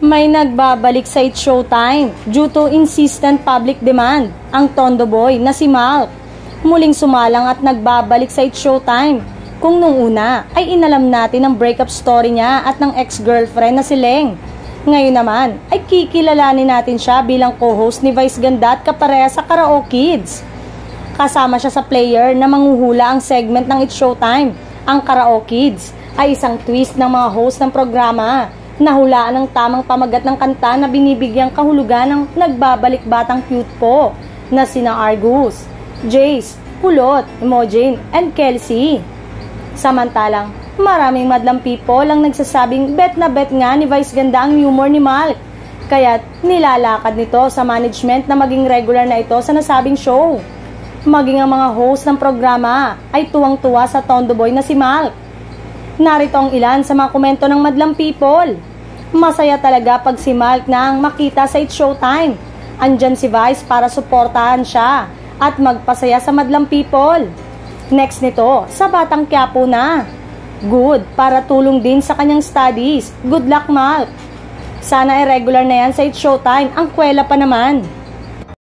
May nagbabalik sa It's Showtime due to insistent public demand ang Tondo Boy na si Malk. Muling sumalang at nagbabalik sa It's Showtime kung nung una ay inalam natin ang breakup story niya at ng ex-girlfriend na si Leng. Ngayon naman ay kikilalanin natin siya bilang co-host ni Vice Ganda at kapareha sa Karaoke Kids. Kasama siya sa player na manghuhula ang segment ng It's Showtime. Ang Karaoke Kids ay isang twist ng mga host ng programa. Nahulaan ng tamang pamagat ng kanta na binibigyang kahulugan ng nagbabalik batang cute po na sina Argus, Jace, Kulot, Imogen, and Kelsey. Samantalang, maraming madlang people ang nagsasabing bet na bet nga ni Vice Ganda ang humor ni Malk. Kaya't nilalakad nito sa management na maging regular na ito sa nasabing show. Maging ang mga host ng programa ay tuwang-tuwa sa Tondo Boy na si Malk. Narito ang ilan sa mga komento ng madlang people. Masaya talaga pag si Malk na ang makita sa It's Showtime. Andyan si Vice para suportahan siya at magpasaya sa madlang people. Next nito, sa Batang Quiapo na. Good, para tulong din sa kanyang studies. Good luck, Malk. Sana ay regular na yan sa It's Showtime. Ang kwela pa naman.